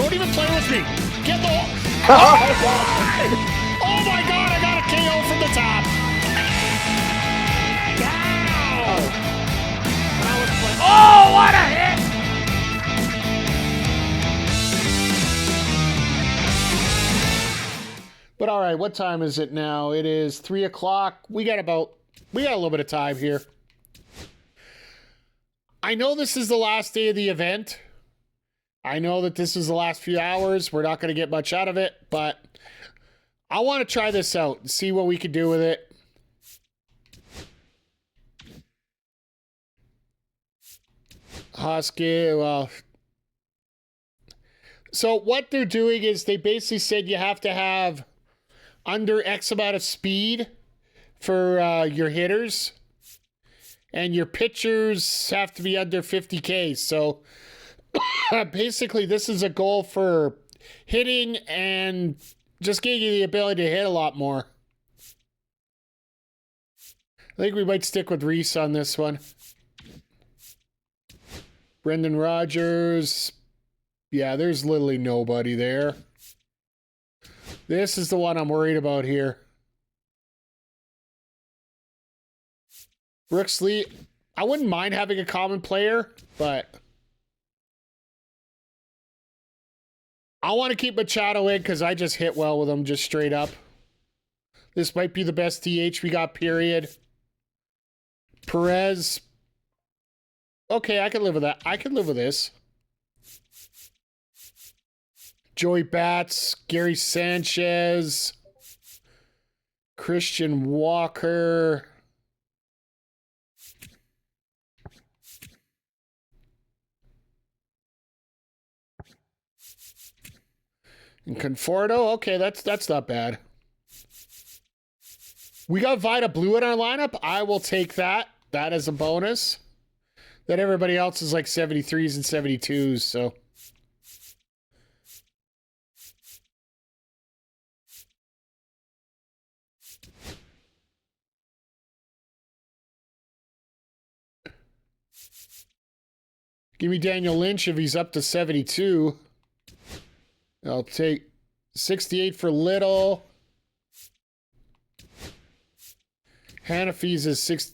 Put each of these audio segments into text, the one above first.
Don't even play with me. Get the... Oh my God, I got a KO from the top. Oh, what a hit! But all right, what time is it now? It is 3 o'clock. We got a little bit of time here. I know this is the last day of the event. I know that this is the last few hours. We're not going to get much out of it, but I want to try this out and see what we can do with it. Husky, well... So what they're doing is they basically said you have to have under X amount of speed for your hitters. And your pitchers have to be under 50K. So basically this is a goal for hitting and just giving you the ability to hit a lot more. I think we might stick with Reese on this one. Brendan Rodgers. Yeah, there's literally nobody there. This is the one I'm worried about here. Brooks Lee. I wouldn't mind having a common player, but I want to keep Machado in because I just hit well with him, just straight up. This might be the best DH we got, period. Perez. Okay, I can live with that. I can live with this. Joey Bats, Gary Sanchez, Christian Walker. And Conforto. Okay, that's not bad. We got Vida Blue in our lineup. I will take that. That is a bonus. Then everybody else is like 73s and 72s, so. Give me Daniel Lynch if he's up to 72. I'll take 68 for Little. Hanafy's is 6.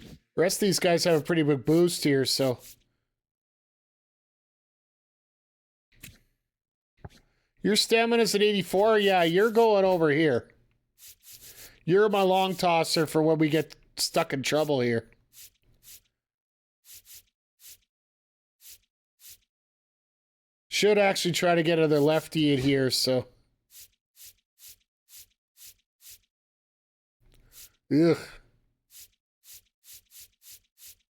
The rest of these guys have a pretty big boost here, so. Your stamina's at 84? Yeah, you're going over here. You're my long tosser for when we get stuck in trouble here. Should actually try to get another lefty in here, so. Ugh.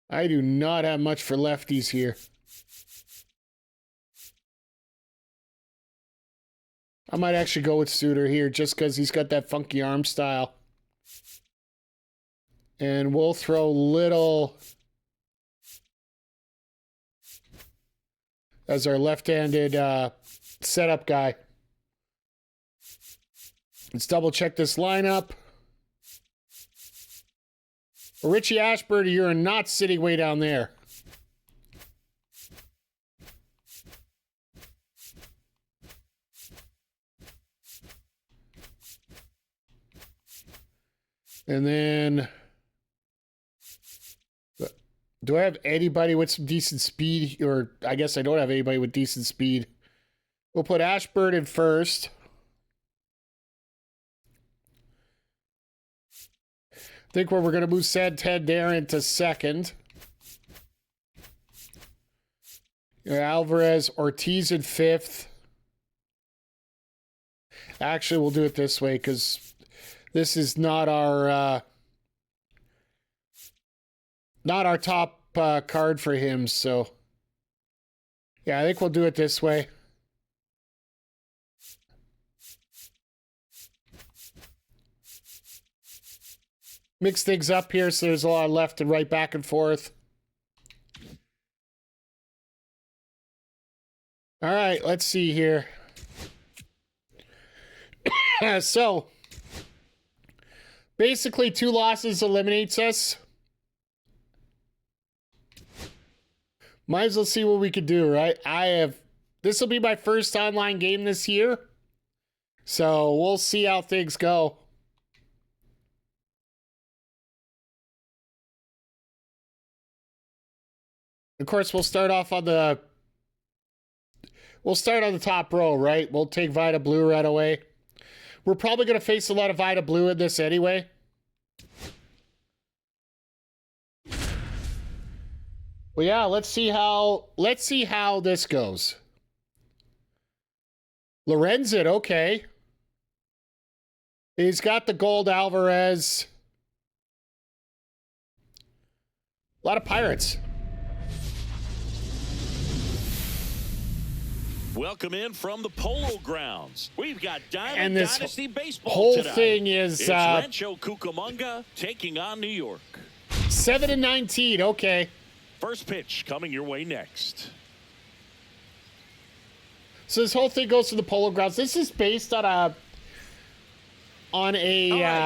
I do not have much for lefties here. I might actually go with Suter here just because he's got that funky arm style. And we'll throw Little as our left-handed setup guy. Let's double check this lineup. Richie Ashburn, you're not sitting way down there. And then, do I have anybody with some decent speed? Or I guess I don't have anybody with decent speed. We'll put Ashburn in first. I think we're going to move Santander into second. Alvarez, Ortiz in fifth. Actually, we'll do it this way because this is not our top card for him. So, yeah, I think we'll do it this way. Mix things up here so there's a lot of left and right, back and forth. All right, let's see here. So, Basically, 2 losses eliminates us. Might as well see what we could do, right? This will be my first online game this year. So we'll see how things go. Of course, we'll start on the top row, right? We'll take Vita Blue right away. We're probably going to face a lot of Vita Blue in this anyway. Well, yeah, let's see how this goes. Lorenzen, okay. He's got the gold Alvarez. A lot of Pirates. Welcome in from the Polo Grounds. We've got Diamond Dynasty Baseball whole tonight. Thing is it's Rancho Cucamonga taking on New York. 7-19, okay. First pitch coming your way next. So this whole thing goes to the Polo Grounds. This is based on a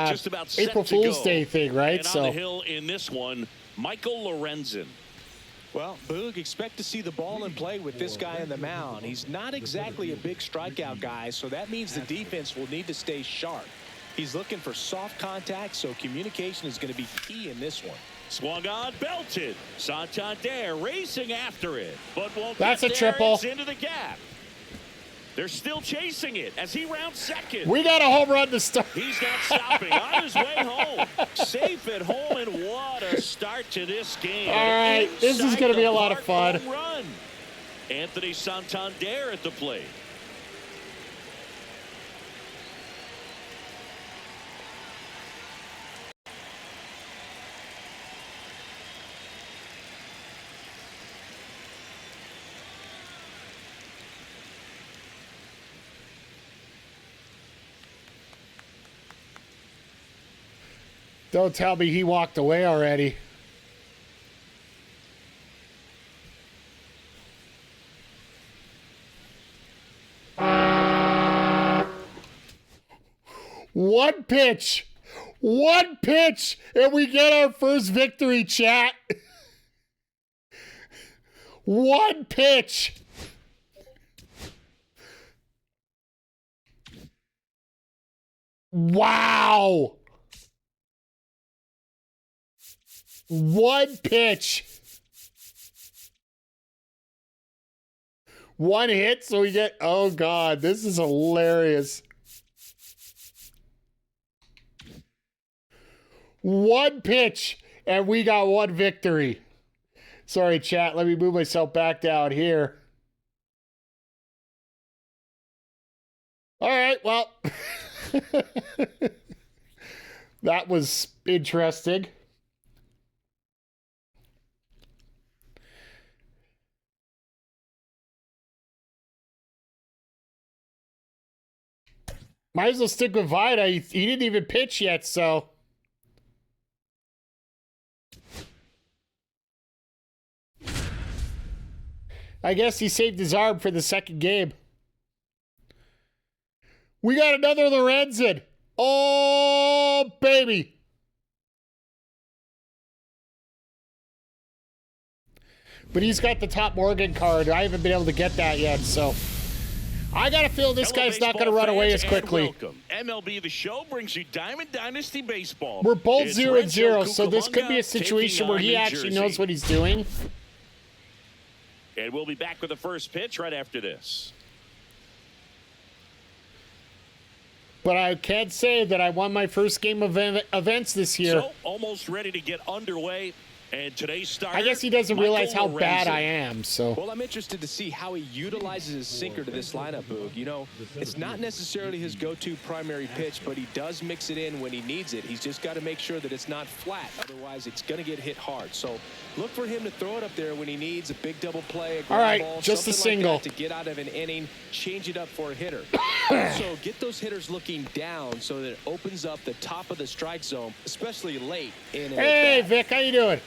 just about April Fool's Day thing, right? And on the hill in this one, Michael Lorenzen. Well, Boog, expect to see the ball in play with this guy on the mound. He's not exactly a big strikeout guy, so that means the defense will need to stay sharp. He's looking for soft contact, so communication is going to be key in this one. Swung on, belted. Santander racing after it, but won't That's get a there. triple. It's into the gap. They're still chasing it as he rounds second. We got a home run to start. He's not stopping. On his way home. Safe at home, and what a start to this game. All right, this is going to be a lot of fun. Run. Anthony Santander at the plate. Don't tell me he walked away already. One pitch, and we get our first victory, chat. One pitch. Wow. One pitch. One hit, so we get... Oh, God. This is hilarious. One pitch, and we got one victory. Sorry, chat. Let me move myself back down here. All right, well. That was interesting. Might as well stick with Vida. He didn't even pitch yet, so. I guess he saved his arm for the second game. We got another Lorenzen. Oh, baby. But he's got the Top Morgan card. I haven't been able to get that yet, so. I got a feel this guy's not going to run away as quickly. MLB The Show brings you Diamond Dynasty Baseball. We're both 0-0, so this could be a situation where he actually knows what he's doing. And we'll be back with the first pitch right after this. But I can't say that I won my first game of events this year. So, almost ready to get underway. And today's starter, I guess he doesn't realize how bad I am, so. Well, I'm interested to see how he utilizes his sinker to this lineup, Boog. You know, it's not necessarily his go-to primary pitch, but he does mix it in when he needs it. He's just got to make sure that it's not flat. Otherwise, it's going to get hit hard. So look for him to throw it up there when he needs a big double play, a ground ball, just a single. like that to get out of an inning, change it up for a hitter. So get those hitters looking down so that it opens up the top of the strike zone, especially late in an Hey, at-bat. Vic, how you doing?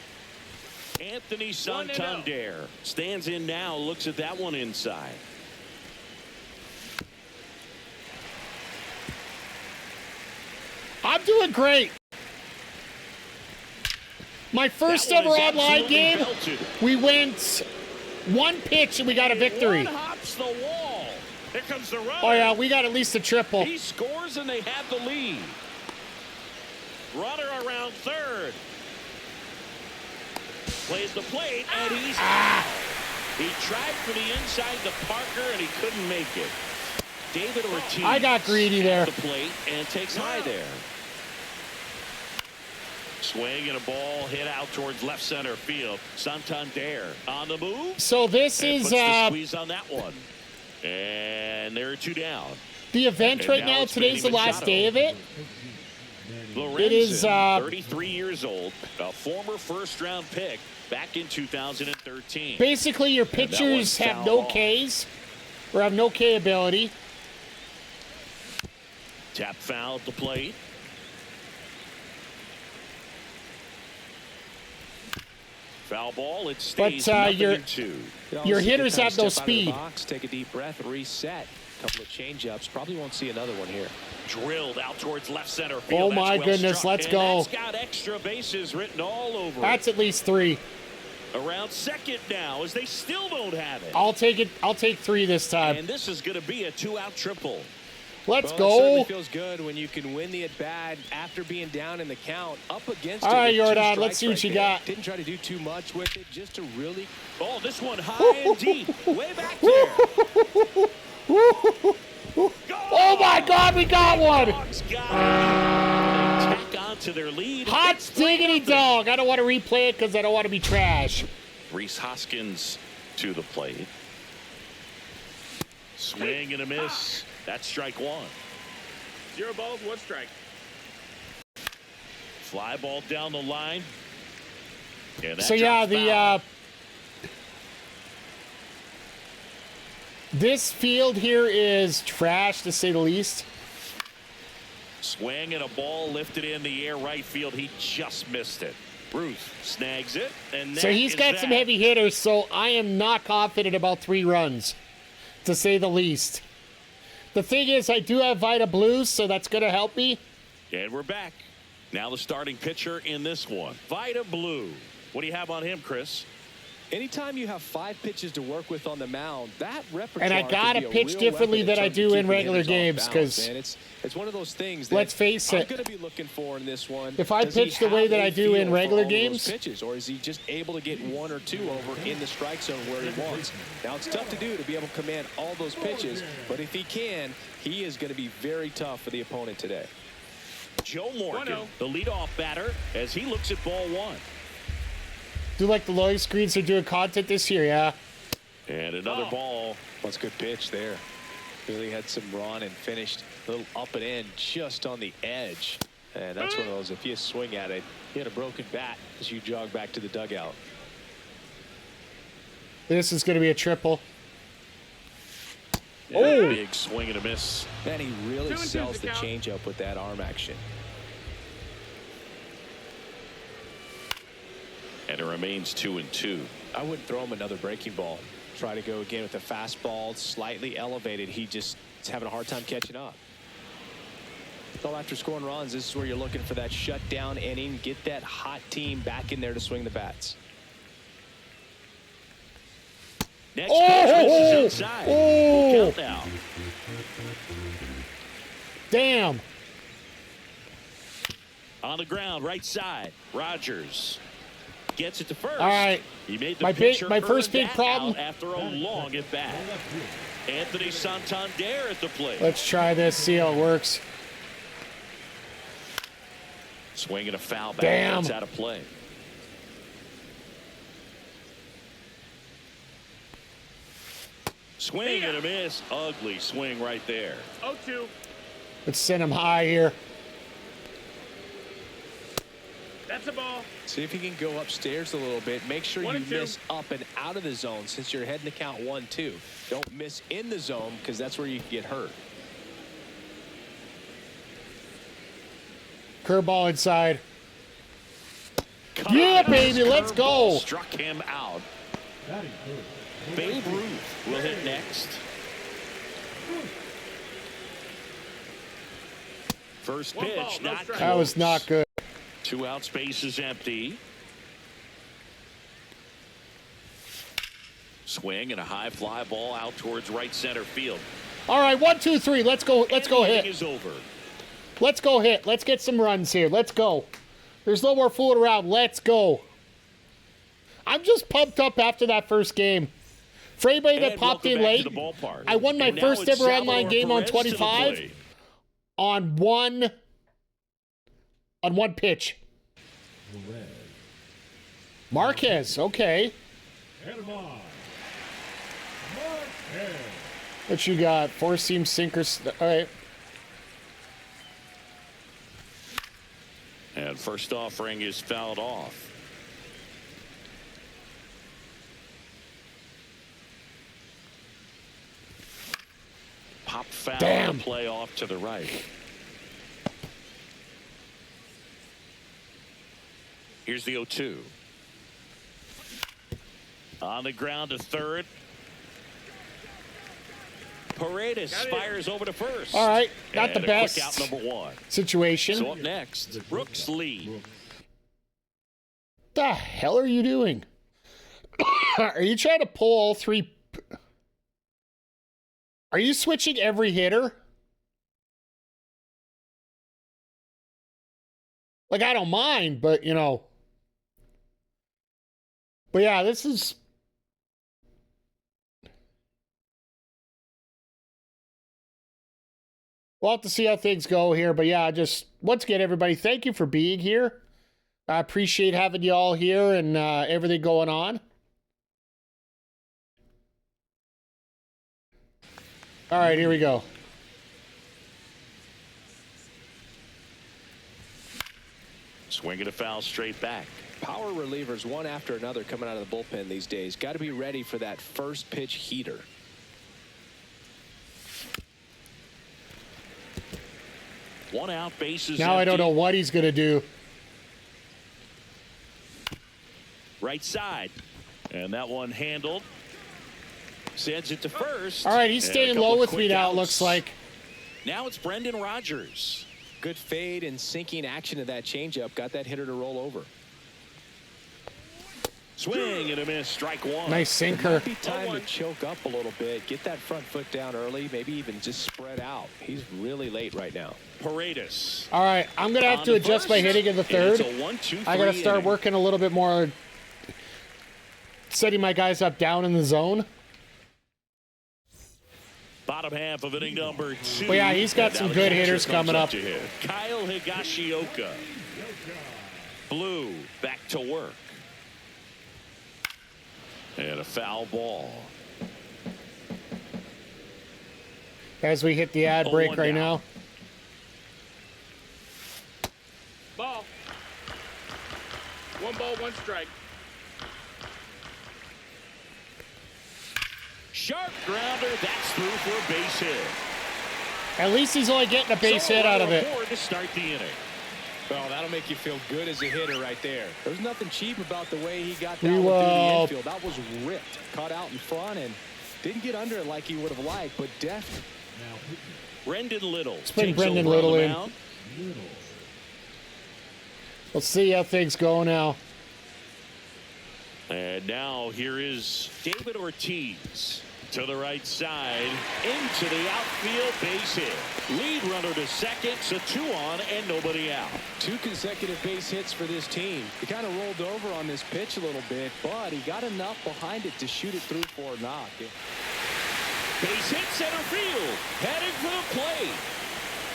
Anthony Santander stands in now, looks at that one inside. I'm doing great. My first That ever one is online absolutely game, belted. we went one pitch and we got a victory. One hops the wall. Here comes the runner. Oh yeah, we got at least a triple. He scores and they have the lead. Runner around third. Plays the plate and he's out. He tried for the inside to Parker and he couldn't make it. David Ortiz. I got greedy there. At the plate and takes high there. Swing and a ball hit out towards left center field. Santander on the move. So this And is puts the squeeze on that one. And there are two down. the event And right now now. it's Today's the Manny last Machado. day of it. Lorenzen, It is 33 years old, a former first-round pick back in 2013. basically your And that pitchers one's have fouled no off. Ks or have no K ability. Tap foul at the plate. Foul ball. It stays nothing your- in two. Your hitters have no Step out of the speed. box, take a deep breath, reset. Couple of change-ups. Probably won't see another one here. Drilled out towards left center field. Oh That's my well goodness, struck. let's And go. That's got extra bases written all over That's at least 3. it. Around second now as they still don't have it. I'll take it. I'll take 3 this time. And this is going to be a 2-out triple. Let's Well, it go. certainly feels good when you can win the at-bat after being down in the count, up against All it right, with 2 Jordan, let's strikes see what right you there. got. Didn't try to do too much with it, just to really. Oh, this one high and deep. Way back there. Oh my God, we got one! Dogs got it. They tack on to their lead. Hot It's diggity 3-0. dog! I don't want to replay it because I don't want to be trash. Reese Hoskins to the plate. Swing and a miss. That's strike one. 0 balls, 1 strike. Fly ball down the line. And that So yeah, drops foul. this field here is trash to say the least. Swing and a ball lifted in the air right field. He just missed it. Ruth snags it. And So that he's is got that. some heavy hitters, so I am not confident about 3 runs, to say the least. The thing is, I do have Vita Blues, so that's going to help me. And we're back. Now the starting pitcher in this one. Vita Blue. What do you have on him, Chris? Anytime you have 5 pitches to work with on the mound, that repertoire And I could gotta be a pitch real differently weapon than I terms of do in keeping regular hitters off games, balance, 'cause man. It's one of those things that let's face I'm it, going to be looking for in this one. if I Does he pitch the way have that a I do in feel for regular all of those games- pitches, or is he just able to get 1 or 2 over in the strike zone where he wants? Now it's tough to do to be able to command all those pitches, but if he can, he is going to be very tough for the opponent today. Joe Morgan, 1-0. the leadoff batter, as he looks at ball one. do like the loading screens are doing content this year, yeah. And another ball. That's a good pitch there. Really had some run and finished a little up and in just on the edge. And that's one of those, if you swing at it, you had a broken bat as you jog back to the dugout. This is going to be a triple. Oh, big swing and a miss. And he really 2-2 sells the the count. changeup with that arm action. And it remains 2-2. I wouldn't throw him another breaking ball. Try to go again with the fastball, slightly elevated. He just is having a hard time catching up. So after scoring runs, this is where you're looking for that shutdown inning. Get that hot team back in there to swing the bats. Next pitch misses inside. Oh. Full count now. Damn. On the ground, right side. Rogers gets it to first. All right. He made the My pitcher first earn big that problem- out after a long at bat. Anthony Santander at the plate. Let's try this, see how it works. Swinging a foul back. Damn. That's out of play. Swing and a miss. Ugly swing right there. 0-2. Let's send him high here. That's a ball. See if you can go upstairs a little bit. Make sure 1 you and 2. miss up and out of the zone since you're heading to count 1-2. Don't miss in the zone because that's where you can get hurt. Curveball inside. Cut Yeah, off. baby, let's go. Struck him out. Babe Ruth will hit next. First One pitch, ball, no not strike. That was close. not good. 2 out, space is empty. Swing and a high fly ball out towards right center field. All right, 1, 2, 3. Let's go. Let's go hit. Is over. Let's go hit. Let's get some runs here. Let's go. There's no more fooling around. Let's go. I'm just pumped up after that first game. For anybody that popped in late, I won my first ever online game on 25 on one pitch. Marquez, okay. What you got? Four-seam sinkers. All right. And first offering is fouled off. Pop foul. Damn. Play off to the right. Here's the 0-2. On the ground to third. Paredes fires over to first. All right, not the best quick out number 1. situation. So up next, Brooks Lee. The hell are you doing? Are you trying to pull all three? Are you switching every hitter? Like, I don't mind, but, you know. But, yeah, this is... We'll have to see how things go here. But, yeah, just, once again, everybody, thank you for being here. I appreciate having you all here and everything going on. All right, here we go. Swinging a foul straight back. Power relievers one after another coming out of the bullpen these days. Got to be ready for that first pitch heater. One out, bases Now empty. I don't know what he's going to do. Right side. And that one handled. Sends it to first. All right, he's staying low with me now, it looks like. Now it's Brendan Rodgers. Good fade and sinking action of that changeup. Got that hitter to roll over. Swing and a miss. Strike 1. Nice sinker. Might be time to choke up a little bit. Get that front foot down early. Maybe even just spread out. He's really late right now. Paredes. All right, I'm going to have to adjust my hitting in the third. I got to start working a little bit more, setting my guys up down in the zone. Bottom half of inning number 2. But yeah, he's got some good hitters coming up. Kyle Higashioka. Blue back to work. And a foul ball. As we hit the ad break right now. Ball. 1 ball, 1 strike. Sharp grounder. That's through for a base hit. At least he's only getting a base hit out of it. To start the inning. Well, that'll make you feel good as a hitter right there. There's nothing cheap about the way he got that We one through will- the infield. That was ripped. Caught out in front and didn't get under it like he would have liked, but deft. Brendan Little. Let's bring takes Brendan over on Little the in. mound. Let's see how things go now. And now here is David Ortiz to the right side into the outfield base hit. Lead runner to second, so 2 on and nobody out. 2 consecutive base hits for this team. He kind of rolled over on this pitch a little bit, but he got enough behind it to shoot it through for a knock. Base hit center field, heading for the plate.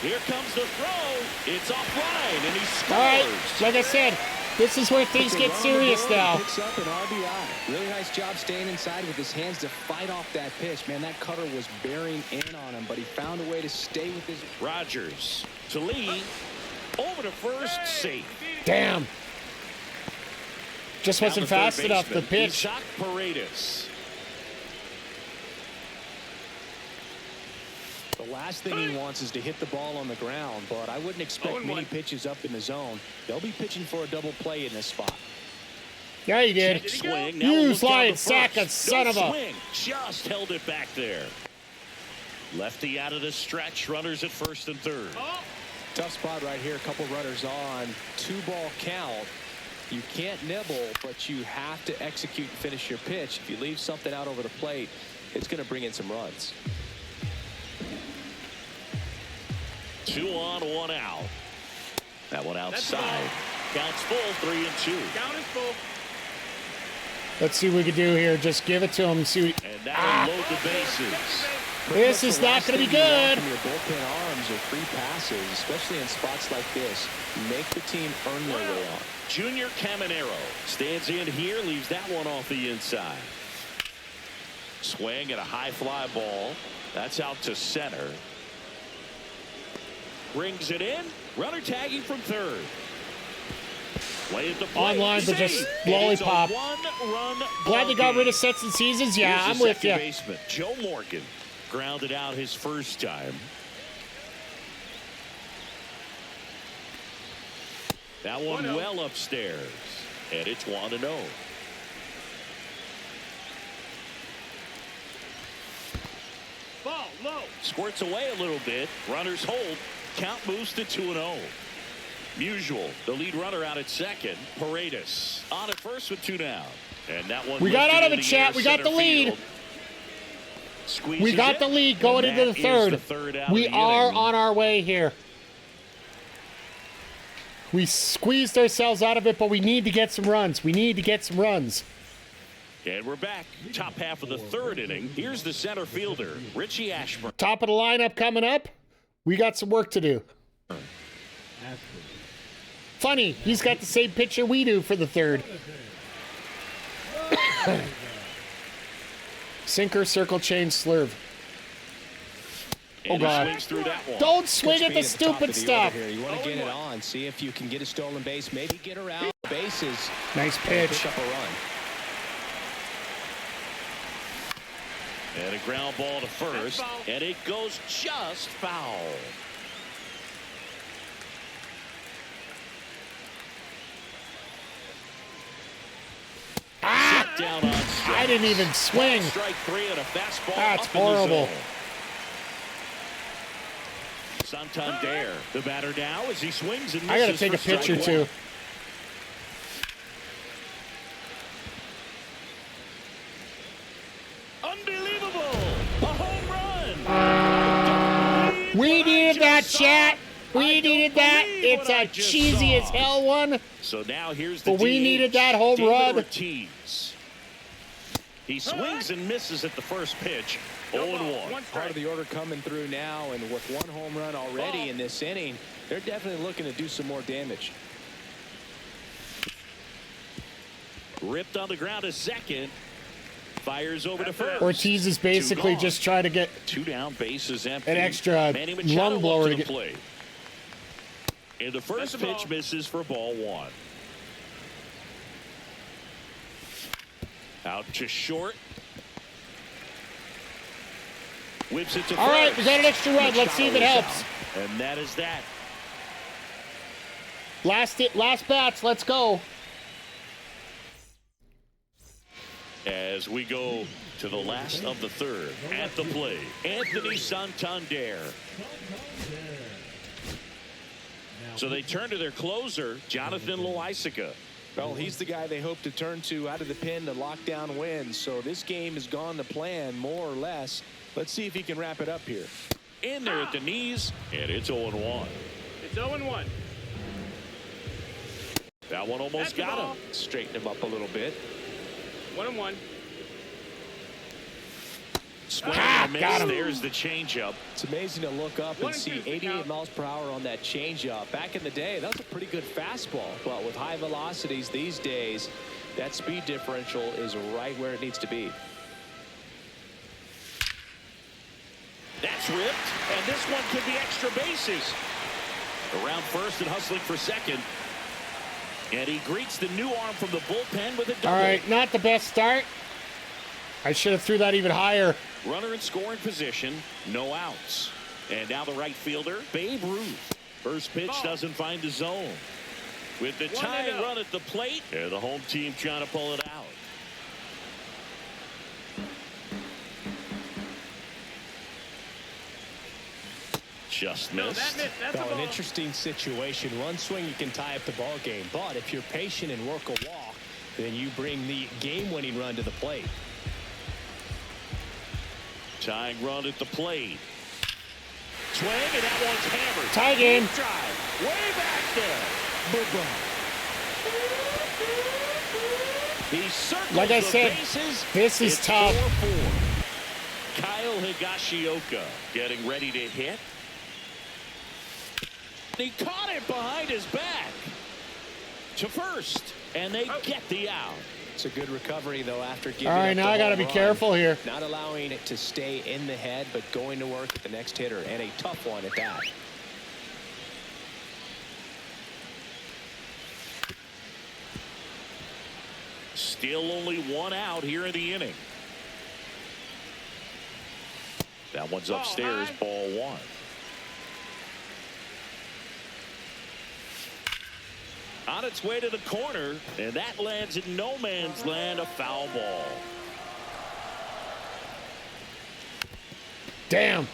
Here comes the throw. It's offline, and he scores. All right, like I said, this is where things get serious now. Picks up an RBI. Really nice job staying inside with his hands to fight off that pitch. Man, that cutter was bearing in on him, but he found a way to stay with his... Rodgers to Lee. Over to first, safe. Damn. Just wasn't fast enough, the pitch. Isaac Paredes. The last thing he wants is to hit the ball on the ground, but I wouldn't expect many pitches up in the zone. They'll be pitching for a double play in this spot. Yeah, he did. Swing. You flying sack, a son of a... Swing. Just held it back there. Lefty out of the stretch. Runners at first and third. Tough spot right here. A couple runners on. 2-ball count. You can't nibble, but you have to execute and finish your pitch. If you leave something out over the plate, it's going to bring in some runs. 2 on, 1 out. That one outside. Counts full, 3-2. Count is full. Let's see what we can do here. Just give it to him. See. And that'll load the bases. This is not going to be good. Your bullpen arms or free passes, especially in spots like this, make the team earn their way on. Junior Caminero stands in here, leaves that one off the inside. Swing and a high fly ball. That's out to center. Brings it in. Runner tagging from third. Way at the plate. Online, but just lollipop. Glad they got rid of sets and seasons. Yeah, I'm with you. Baseman, Joe Morgan grounded out his first time. That one well upstairs, and it's 1-0. Ball low. Squirts away a little bit. Runners hold. Count moves to 2-0. Musial, the lead runner, out at second. Paredes on at first with 2 down. And that one. We got out of it, chat. We got the lead. We got the lead going into the third. We are on our way here. We squeezed ourselves out of it, but we need to get some runs. We need to get some runs. And we're back. Top half of the third inning. Here's the center fielder, Richie Ashburn. Top of the lineup coming up. We got some work to do. Funny, he's got the same pitcher we do for the third. Sinker, circle, change, slurve. Oh, God. Don't swing at the stupid stuff. You want to get it on. See if you can get a stolen base. Maybe get around bases. Nice pitch. Pick up a run. And a ground ball to first. And it goes just foul. Down on strike. I didn't even swing. Strike 3 and a fastball. That's horrible. Santander, the batter now as he swings and misses. I got to take a pitch or two. Unbelievable! A home run! We needed that, chat. We needed that. It's a cheesy as hell one. So now here's the But we needed that home run. Ortiz. He swings and misses at the first pitch. 0-1. Part of the order coming through now, and with 1 home run already in this inning, they're definitely looking to do some more damage. Ripped on the ground to second. Fires over to first. Ortiz is basically just trying to get 2 down, bases empty. an extra lung blower to get. Play. And the first pitch misses for ball 1. Out to short. Whips it to first. All right, we got an extra run. Let's see if it helps. And that is that. Last bats. Let's go. As we go to the last of the third. At the plate, Anthony Santander. So they turn to their closer, Jonathan Loaisiga. Well, he's the guy they hope to turn to out of the pen to lock down wins. So this game has gone to plan, more or less. Let's see if he can wrap it up here. In there at the knees, and it's 0-1. It's 0-1. That one almost got him. Straighten him up a little bit. 1-1. Swing and a got miss. him. There's the changeup. It's amazing to look up and see 88 miles per hour on that changeup. Back in the day, that was a pretty good fastball. But with high velocities these days, that speed differential is right where it needs to be. That's ripped, and this one could be extra bases. Around first and hustling for second. And he greets the new arm from the bullpen with a double. All right, not the best start. I should have threw that even higher. Runner in scoring position, no outs. And now the right fielder, Babe Ruth. First pitch doesn't find the zone. With the tying run at the plate, and the home team trying to pull it out. Just No, missed. that missed. That's a Well, an ball. interesting situation. One swing, you can tie up the ball game. But if you're patient and work a walk, then you bring the game-winning run to the plate. Tying run at the plate. Swing, and that one's hammered. Tie game. Deep drive. Way back there. Boom. He circles Like I the said, bases. this is It's tough. 4-4. Kyle Higashioka getting ready to hit. He caught it behind his back to first, and they get the out. It's a good recovery, though, after giving All right, up now the I got to home be run. careful here. Not allowing it to stay in the head, but going to work at the next hitter, and a tough one at that. Still only one out here in the inning. That one's upstairs, ball one. On its way to the corner, and that lands in no man's land, a foul ball. Damn.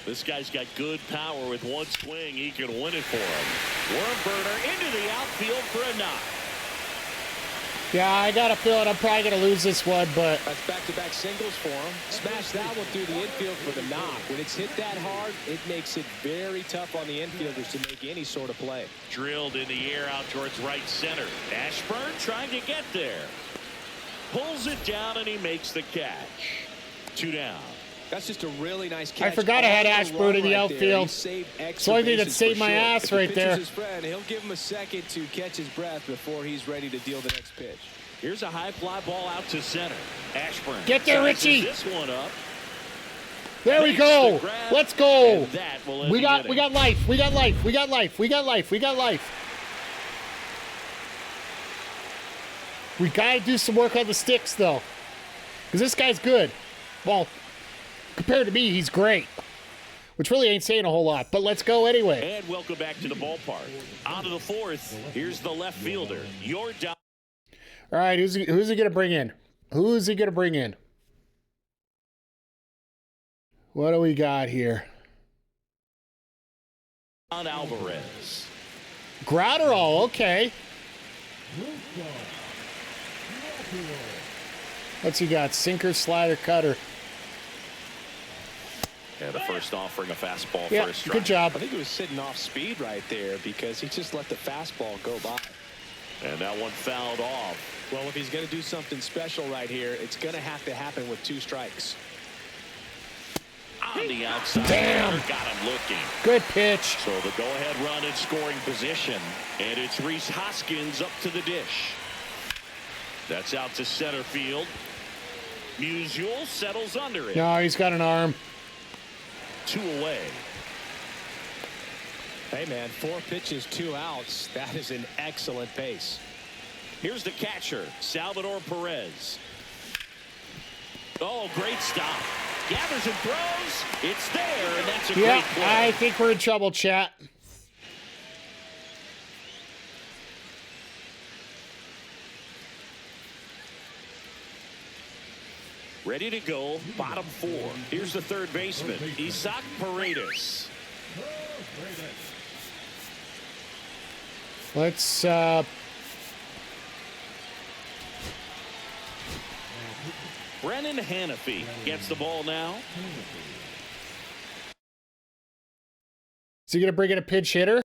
This guy's got good power. With one swing, he can win it for him. Worm burner into the outfield for a knock. Yeah, I got a feeling I'm probably going to lose this one, but That's back-to-back singles for him. Smash that one through the infield for the knock. When it's hit that hard, it makes it very tough on the infielders to make any sort of play. Drilled in the air out towards right center. Ashburn trying to get there. Pulls it down, and he makes the catch. 2 down. That's just a really nice catch. I forgot I had On the Ashburn run in the right there. outfield. He saved extra It's the only thing that bases saved for my sure. ass If the right pitcher's there. his friend, he'll give him a second to catch his breath before he's ready to deal the next pitch. Here's a high fly ball out to center. Ashburn Get there, sizes Richie. This one up. there we Makes go. the grab, Let's go. and that will end We the got inning. life. We got life. We got life. We got life. We got life. We got to do some work on the sticks, though. Because this guy's good. Well, compared to me, he's great. Which really ain't saying a whole lot. But let's go anyway. And welcome back to the ballpark. On to the fourth. Here's the left fielder. Your down. All right, who's he going to bring in? Who's he going to bring in? What do we got here? On Alvarez. Gratterall, okay. What's he got? Sinker, slider, cutter. And the first offering a fastball Yeah, for a strike. good job. I think he was sitting off speed right there because he just let the fastball go by. And that one fouled off. Well, if he's going to do something special right here, it's going to have to happen with 2 strikes. On the outside. Damn. Got him looking. Good pitch. So the go-ahead run in scoring position. And it's Rhys Hoskins up to the dish. That's out to center field. Musial settles under it. No, he's got an arm. 2 away. Hey, man, 4 pitches, 2 outs. That is an excellent pace. Here's the catcher, Salvador Perez. Oh, great stop. Gathers and throws. It's there, and that's a Yeah, great play. I think we're in trouble, chat. Ready to go, bottom 4. Here's the third baseman, Isaac Paredes. Let's, Brennan Hannafy gets the ball now. is he going to bring in a pinch hitter?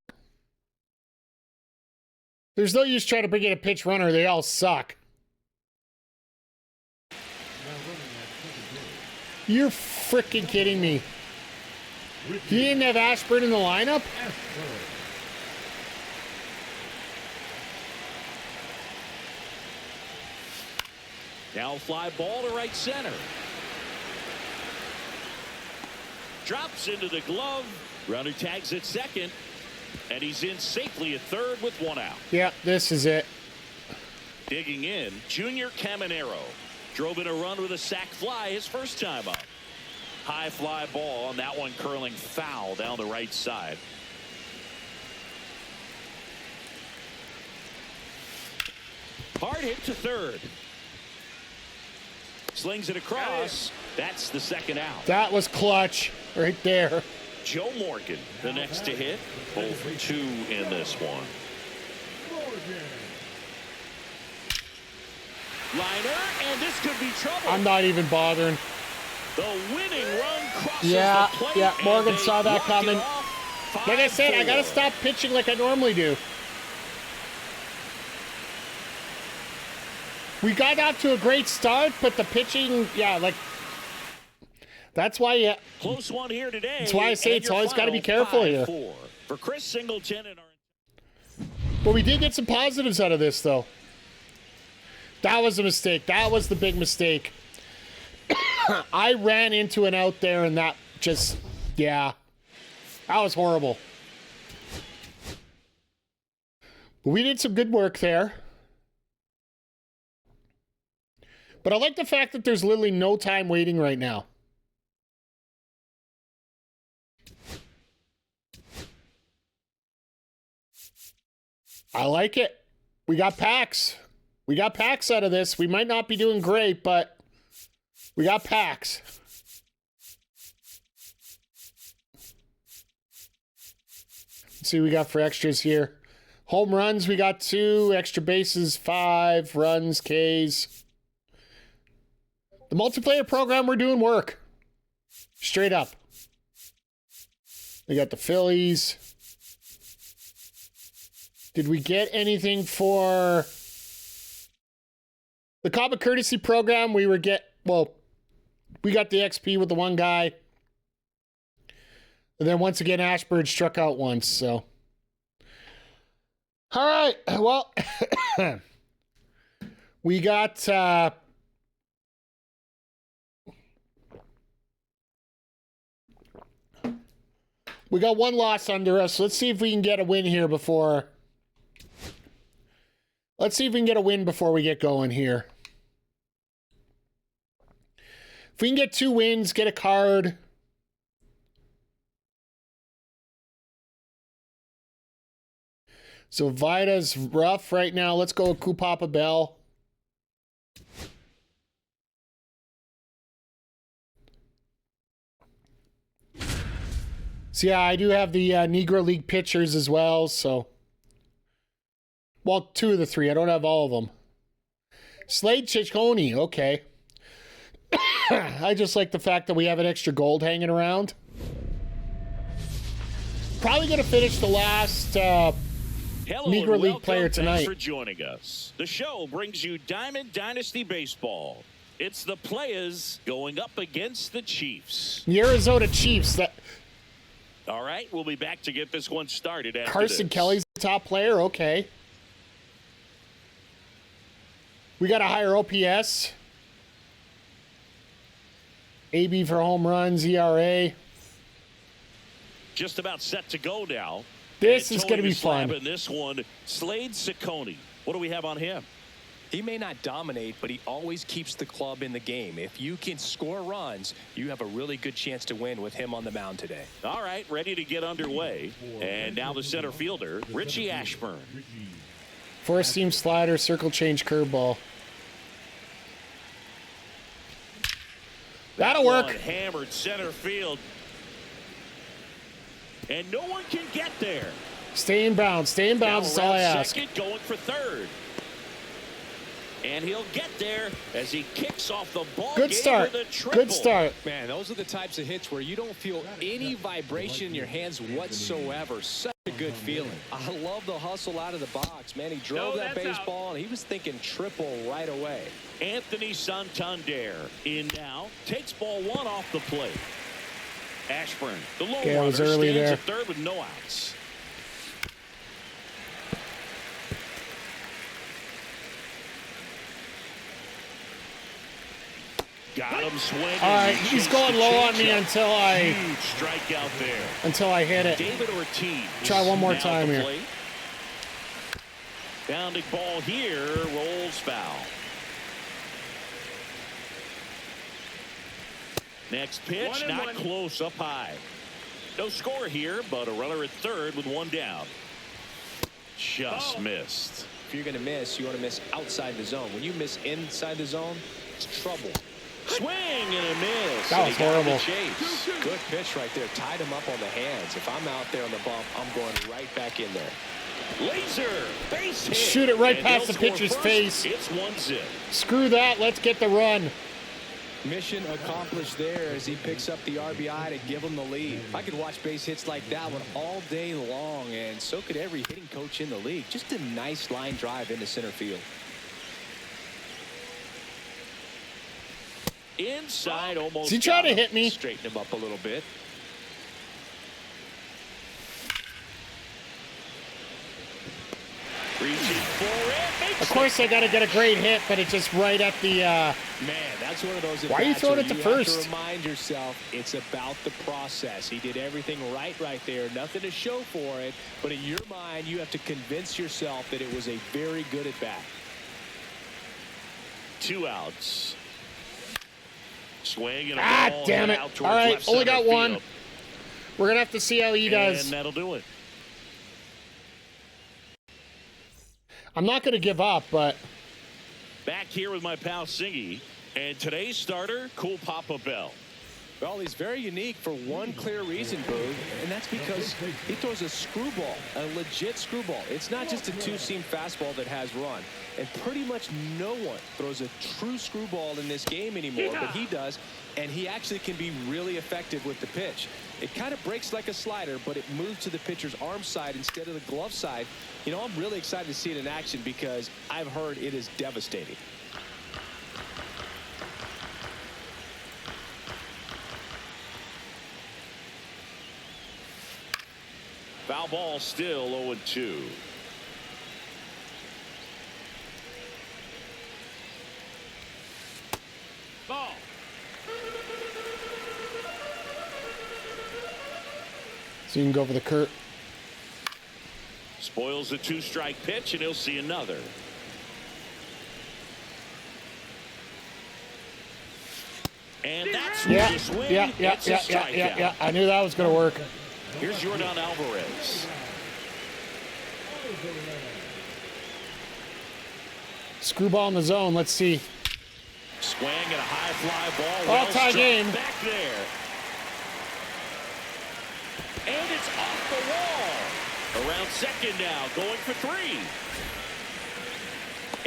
There's no use trying to bring in a pinch runner. They all suck. You're freaking kidding me. He didn't have Ashburn in the lineup? Now fly ball to right center. Drops into the glove. Runner tags at second. And he's in safely at third with 1 out. Yeah, this is it. Digging in, Junior Caminero. Drove in a run with a sac fly his first time up. High fly ball, and that one curling foul down the right side. Hard hit to third. Slings it across. That's the second out. That was clutch right there. Joe Morgan, the next to hit. 0 for 2 in this one. Liner, and this could be trouble. I'm not even bothering. The winning run crosses Yeah, the plate. yeah, Morgan and they saw that walk it coming. off. Like I said, I got to 5-4. stop pitching like I normally do. We got off to a great start, but the pitching, yeah, like, that's why, Close one here today. That's why I say and it's your always gotta be final careful here. 5-4. For Chris Singleton and our... but we did get some positives out of this, though. That was a mistake. That was the big mistake. I ran into an out there, and that just, yeah, that was horrible. But we did some good work there. But I like the fact that there's literally no time waiting right now. I like it. We got packs. We got packs out of this. We might not be doing great, but we got packs. Let's see what we got for extras here. Home runs, we got 2. Extra bases, 5. Runs, Ks. The multiplayer program, we're doing work. Straight up. We got the Phillies. Did we get anything for the Common Courtesy program? We got the XP with the one guy. And then once again, Ashburn struck out once, so. All right, well, we got one loss under us. Let's see if we can get a win here before. Let's see if we can get a win before we get going here. If we can get 2 wins, get a card. So Vida's rough right now. Let's go with Kupapa Bell. So yeah, I do have the Negro League pitchers as well, so. Well, 2 of the 3. I don't have all of them. Slade Ciccone, okay. I just like the fact that we have an extra gold hanging around. Probably going to finish the last Negro League player tonight. Thanks for joining us. The show brings you Diamond Dynasty Baseball. It's the Playaz going up against the Chiefs. The Arizona Chiefs. All right, we'll be back to get this one started after Carson this. Kelly's the top player, okay. We got a higher OPS. AB for home runs, ERA. Just about set to go now. This is going to be fun. In this one, Slade Ciccone. What do we have on him? He may not dominate, but he always keeps the club in the game. If you can score runs, you have a really good chance to win with him on the mound today. All right, ready to get underway. And now the center fielder, Richie Ashburn. Force seam slider, circle change curveball. That'll work. One hammered center field. And no one can get there. Stay in bounds. Stay in bounds. That's all I ask. Second, going for third. And he'll get there as he kicks off the ball. Good start. With a triple. Good start. Man, those are the types of hits where you don't feel any vibration in your hands whatsoever. Such a good feeling. I love the hustle out of the box, man. He drove that baseball, and he was thinking triple right away. Anthony Santander in now. Takes ball 1 off the plate. Ashburn, the low runner, was early stands there. at third with no outs. Got him swinging. All right, he's going low on me until I Huge strikeout there. hit it. David Ortiz. Try one more now time at the here. plate. Bounding ball here, rolls foul. Next pitch, not close, up high. No score here, but a runner at third with 1 down. Just missed. If you're going to miss, you want to miss outside the zone. When you miss inside the zone, it's trouble. Swing and a miss. That was horrible. Chase. Good pitch right there. Tied him up on the hands. If I'm out there on the bump, I'm going right back in there. Laser base hit. Shoot it right And past they'll the score pitcher's first. face. It's 1-0. Screw that. Let's get the run. Mission accomplished there as he picks up the RBI to give him the lead. I could watch base hits like that one all day long, and so could every hitting coach in the league. Just a nice line drive into center field. Inside, almost. Is he trying to got him. hit me? Straighten him up a little bit. Reaching for it. Makes Of course, I got to get a great hit, but it's just right at the. Man, that's one of those. Why are you throwing it to you first? Have to remind yourself it's about the process. He did everything right there. Nothing to show for it. But in your mind, you have to convince yourself that it was a very good at bat. 2 outs. Swing and a Ah, ball damn hit it. out All towards right, left only center got one. field. We're going to have to see how he does. And that'll do it. I'm not going to give up, but Back here with my pal Singy. And today's starter, Cool Papa Bell. Well, he's very unique for one clear reason, Boog, and that's because he throws a screwball, a legit screwball. It's not just a two-seam fastball that has run. And pretty much no one throws a true screwball in this game anymore, but he does, and he actually can be really effective with the pitch. It kind of breaks like a slider, but it moves to the pitcher's arm side instead of the glove side. You know, I'm really excited to see it in action because I've heard it is devastating. Foul ball still 0-2. Ball. so you can go for the Kurt. Spoils the 2-strike pitch, and he'll see another. And that's where Yeah, the swing. yeah. It's a strikeout. I knew that was going to work. Here's Jordan Alvarez. Screwball in the zone. Let's see. Swing and a high fly ball. All tie struck game. Back there. And it's off the wall. Around second now, going for 3.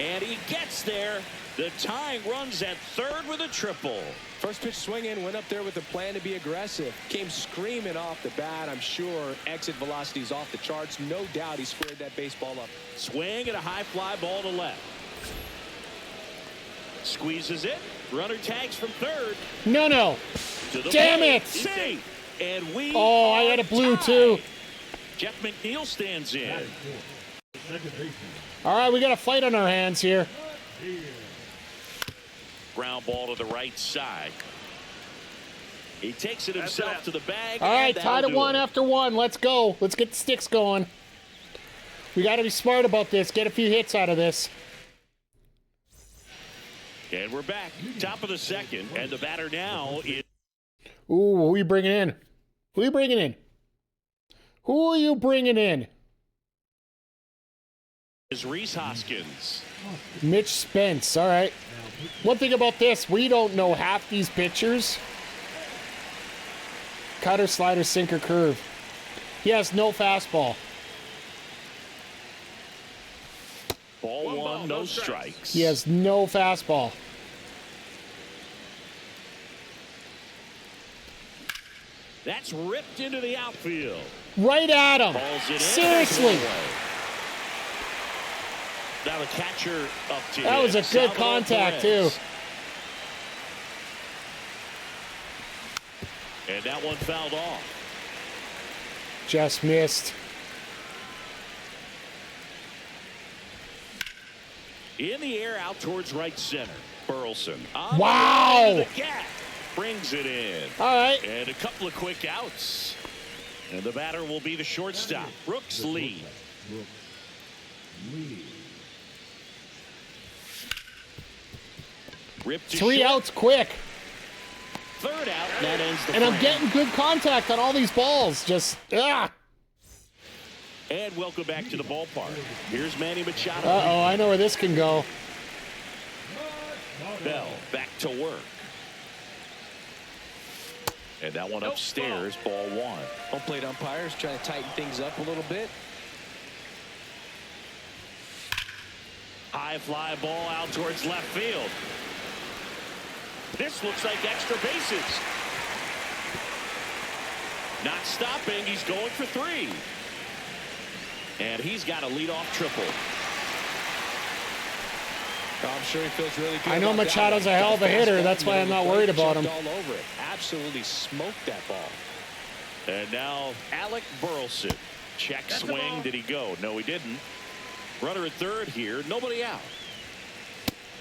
And he gets there. The tying runs at third with a triple. First pitch swing in, went up there with a plan to be aggressive. Came screaming off the bat. I'm sure exit velocity is off the charts. No doubt he squared that baseball up. Swing and a high fly ball to left. Squeezes it. Runner tags from third. No. To the Damn plate. it. Safe. And we Oh, I are got a blue tied. too. Jeff McNeil stands in. All right, we got a fight on our hands here. Ground ball to the right side. He takes it himself to the bag. All right, and tied that'll at do 1 it. after 1. Let's go. Let's get the sticks going. We got to be smart about this. Get a few hits out of this. And we're back. Top of the second. And the batter now is Ooh, who are you bringing in? Who are you bringing in? Who are you bringing in? Rhys Hoskins. Mitch Spence. All right. One thing about this, we don't know half these pitchers. Cutter, slider, sinker, curve. He has no fastball. Ball one, no strikes. He has no fastball. That's ripped into the outfield. Right at him. Balls it in. Seriously. Now the catcher up to That was a good Salvador contact, Perez. too. And that one fouled off. Just missed. In the air out towards right center. Burleson. On Wow. the line to the gap. Brings it in. All right. And a couple of quick outs. And the batter will be the shortstop, Brooks Lee. Ripped to 3 short. outs quick. Third out. That ends the And I'm frame. getting good contact on all these balls. Just, And welcome back to the ballpark. Here's Manny Machado. Uh-oh, I know where this can go. Bell back to work. And that one upstairs, ball one. Home plate umpires trying to tighten things up a little bit. High fly ball out towards left field. This looks like extra bases. Not stopping. He's going for 3. And he's got a leadoff triple. I'm sure he feels really good. I know Machado's a hell of a hitter. That's why I'm not worried about him. All over it. Absolutely smoked that ball. And now Alec Burleson. Check swing. Did he go? No, he didn't. Runner at third here. Nobody out.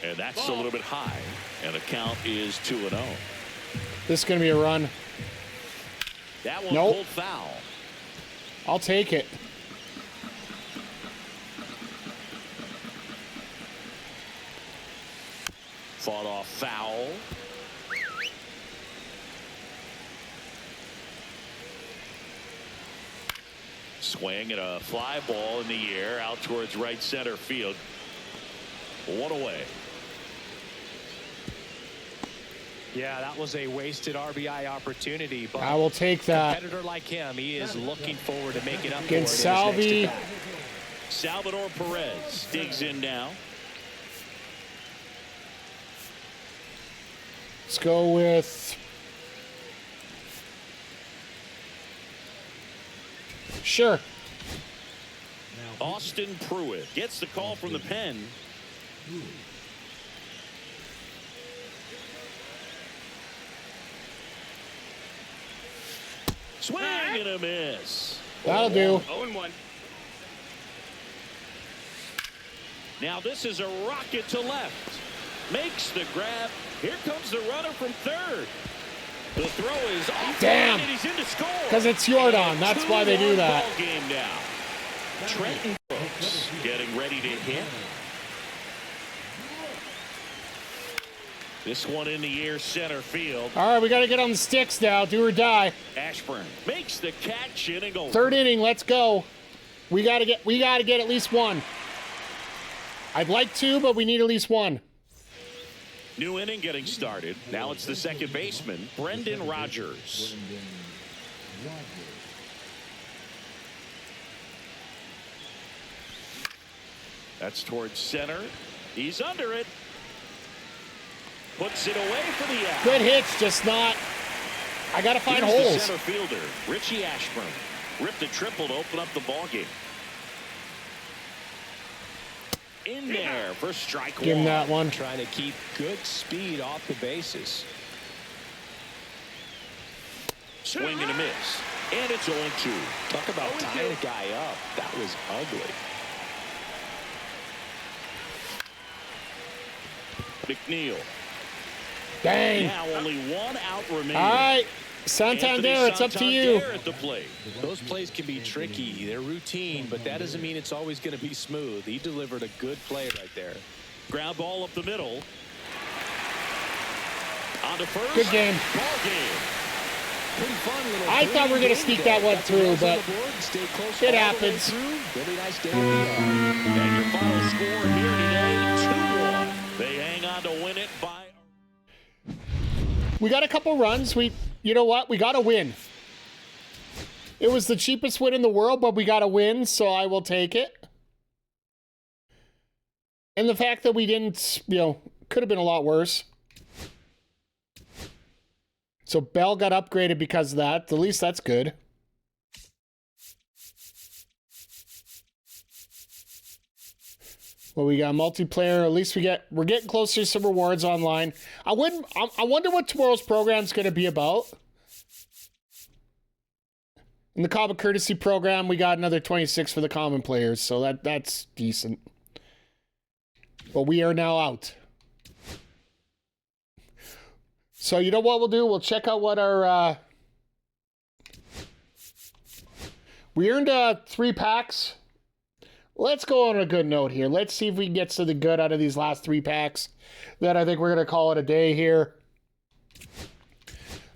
And that's a little bit high. And the count is 2-0. This is going to be a run. That one Nope. pulled foul. I'll take it. Fought off foul. Swing and a fly ball in the air out towards right center field. 1 away. Yeah, that was a wasted RBI opportunity. But I will take that. a competitor like him, he is looking forward to making up for it. Against Salvi. Salvador Perez digs in now. Let's go with... Sure. Austin Pruitt gets the call from the pen. Swing and a miss. That'll do. 0-1. Now this is a rocket to left. Makes the grab. Here comes the runner from third. The throw is off. Damn. And he's in to score. Because it's Jordan. That's why they do that. Ball game now. Trenton Brooks getting ready to hit. This one in the air center field. All right, we got to get on the sticks now. Do or die. Ashburn makes the catch in and goes. Third inning. Let's go. We got to get at least one. I'd like 2, but we need at least 1. New inning getting started. Now it's the second baseman, Brendan Rodgers. That's towards center. He's under it. Puts it away for the out. Good hits, just not. I got to find Here's holes. the center fielder, Richie Ashburn. Ripped a triple to open up the ball game. In there for strike one. Give him that one. Trying to keep good speed off the bases. Swing and a miss. And it's 0-2. Talk about tying a guy up. That was ugly. McNeil. Dang. Now only 1 out remaining. All right, Santander, it's up to you. Santander at the plate. Those plays can be tricky. They're routine, but that doesn't mean it's always going to be smooth. He delivered a good play right there. Ground ball up the middle. On to first. Good game. Ball game. Pretty fun little I thought we were going to sneak that one through, but it happens. Really nice day at the yard. And your final score here today, 2-1. They hang on to win it by... We got a couple runs. You know what? We got to win. It was the cheapest win in the world, but we got to win, so I will take it. And the fact that we didn't, could have been a lot worse. So Bell got upgraded because of that. At least that's good. Well, we got multiplayer. At least we're getting closer to some rewards online. I wonder what tomorrow's program is going to be about. In the Common Courtesy program, we got another 26 for the common players, so that's decent. But we are now out. So you know what we'll do? We'll check out what our... We earned 3 packs. Let's go on a good note here. Let's see if we can get something good out of these last 3 packs. Then I think we're going to call it a day here.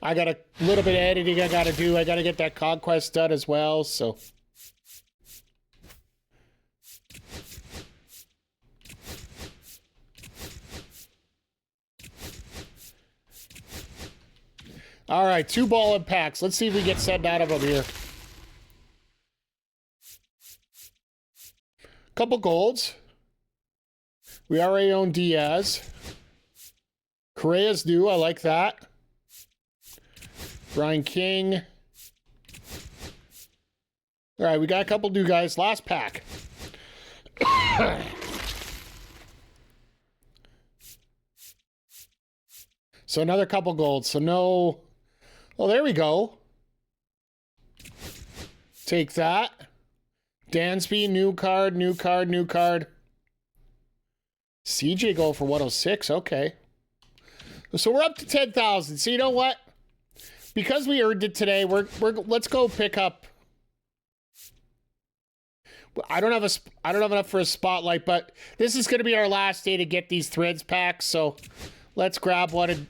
I got a little bit of editing I got to do. I got to get that conquest done as well, so... All right, 2 ball impacts. Let's see if we get sent out of them here. Couple golds. We already own Diaz. Correa's new. I like that. Brian King. All right, we got a couple new guys. Last pack. So another couple golds. So no... Oh, there we go. Take that. Dansby, new card, new card, new card. CJ go for 106. Okay. So we're up to 10,000. So you know what? Because we earned it today, let's go pick up. I don't have enough for a spotlight, but this is going to be our last day to get these threads packs. So let's grab one. And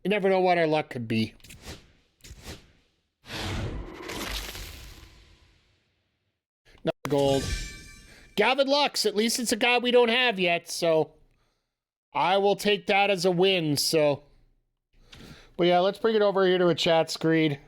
you never know what our luck could be. Another gold. Gavin Lux. At least it's a guy we don't have yet. So I will take that as a win. So, but yeah, let's bring it over here to a chat screen.